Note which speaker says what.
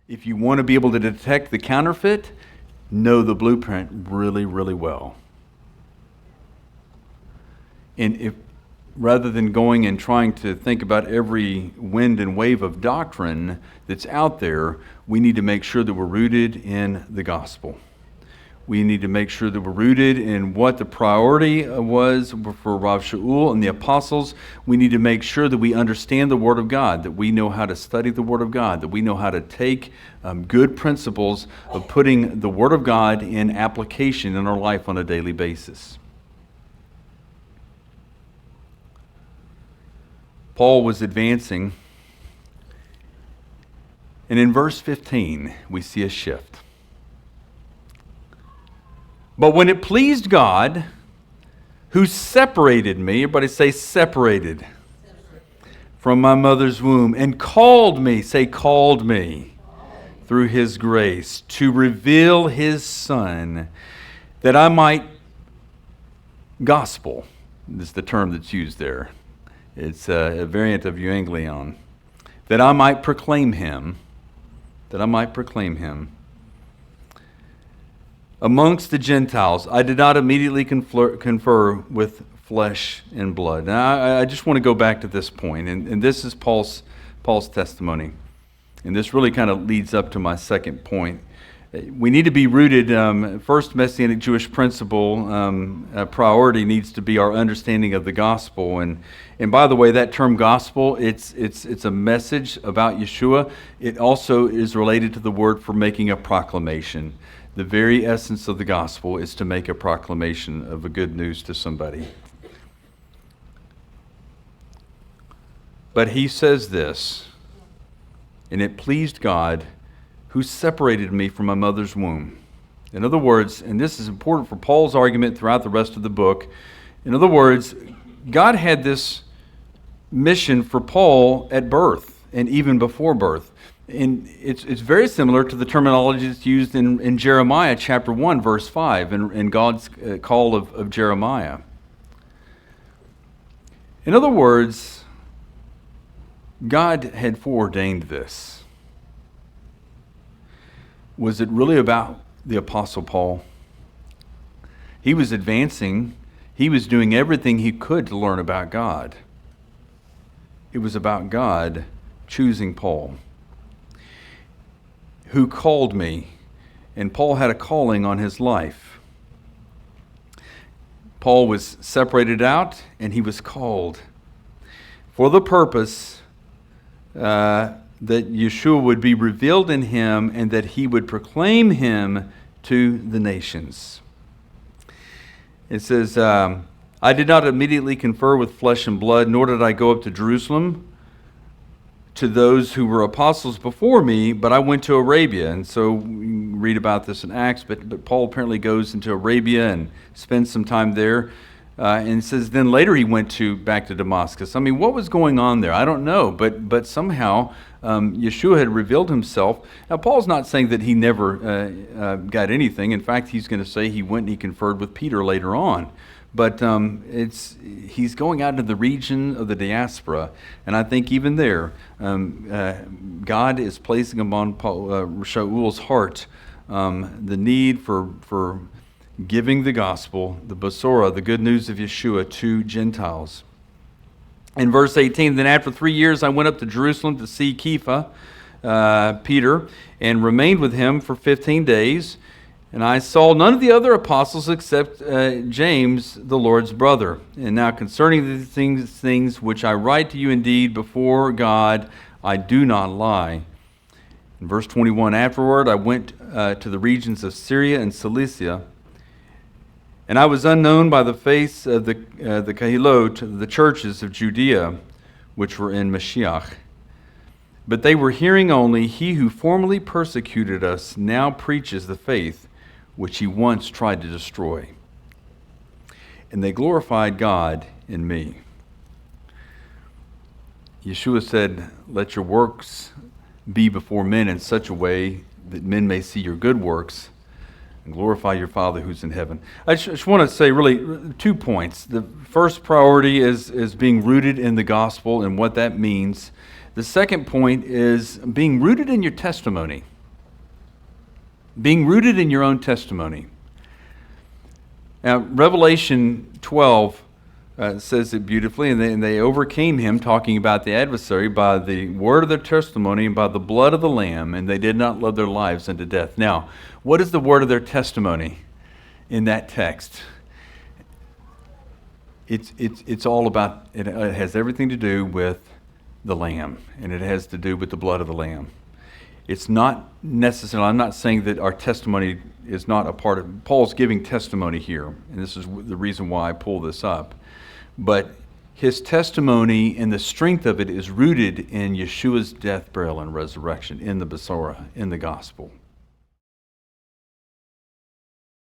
Speaker 1: If you want to be able to detect the counterfeit, know the blueprint really, really well. And if rather than going and trying to think about every wind and wave of doctrine that's out there, we need to make sure that we're rooted in the gospel. We need to make sure that we're rooted in what the priority was for Rav Shaul and the apostles. We need to make sure that we understand the Word of God, that we know how to study the Word of God, that we know how to take good principles of putting the Word of God in application in our life on a daily basis. Paul was advancing, and in verse 15, we see a shift. But when it pleased God, who separated me, everybody say separated, from my mother's womb, and called me, say called me, through his grace, to reveal his Son, that I might, gospel, is the term that's used there. It's a variant of euangelion, that I might proclaim him, amongst the Gentiles. I did not immediately confer with flesh and blood. Now, I just want to go back to this point, and this is Paul's testimony. And this really kind of leads up to my second point. We need to be rooted, first Messianic Jewish principle, priority needs to be our understanding of the gospel. And by the way, that term gospel, it's a message about Yeshua. It also is related to the word for making a proclamation. The very essence of the gospel is to make a proclamation of a good news to somebody. But he says this, and it pleased God who separated me from my mother's womb. In other words, and this is important for Paul's argument throughout the rest of the book, in other words, God had this mission for Paul at birth and even before birth. And it's very similar to the terminology that's used in Jeremiah chapter 1, verse 5, and God's call of Jeremiah. In other words, God had foreordained this. Was it really about the Apostle Paul? He was advancing. He was doing everything he could to learn about God. It was about God choosing Paul, who called me, and Paul had a calling on his life. Paul was separated out, and he was called for the purpose that Yeshua would be revealed in him and that he would proclaim him to the nations. It says, I did not immediately confer with flesh and blood, nor did I go up to Jerusalem to those who were apostles before me, but I went to Arabia. And so we read about this in Acts, but Paul apparently goes into Arabia and spends some time there. And it says then later he went back to Damascus. I mean, what was going on there? I don't know, but somehow Yeshua had revealed himself. Now, Paul's not saying that he never got anything. In fact, he's going to say he went and he conferred with Peter later on. But he's going out into the region of the diaspora, and I think even there, God is placing upon Shaul's heart the need for giving the gospel, the Besorah, the good news of Yeshua, to Gentiles. In verse 18, then after 3 years I went up to Jerusalem to see Kepha, Peter, and remained with him for 15 days. And I saw none of the other apostles except James, the Lord's brother. And now concerning these things which I write to you indeed before God, I do not lie. In verse 21, afterward I went to the regions of Syria and Cilicia, and I was unknown by the face of the Kahilot, the churches of Judea, which were in Mashiach. But they were hearing only, he who formerly persecuted us now preaches the faith which he once tried to destroy. And they glorified God in me. Yeshua said, let your works be before men in such a way that men may see your good works and glorify your Father who's in heaven. I just want to say really 2 points. The first priority is being rooted in the gospel and what that means. The second point is being rooted in your testimony. Being rooted in your own testimony. Now, Revelation 12 says it beautifully, and they overcame him, talking about the adversary, by the word of their testimony and by the blood of the Lamb, and they did not love their lives unto death. Now, what is the word of their testimony in that text? It's all about, it has everything to do with the Lamb, and it has to do with the blood of the Lamb. It's not necessarily, I'm not saying that our testimony is not a part of, Paul's giving testimony here, and this is the reason why I pull this up. But his testimony and the strength of it is rooted in Yeshua's death, burial, and resurrection, in the Besorah, in the gospel.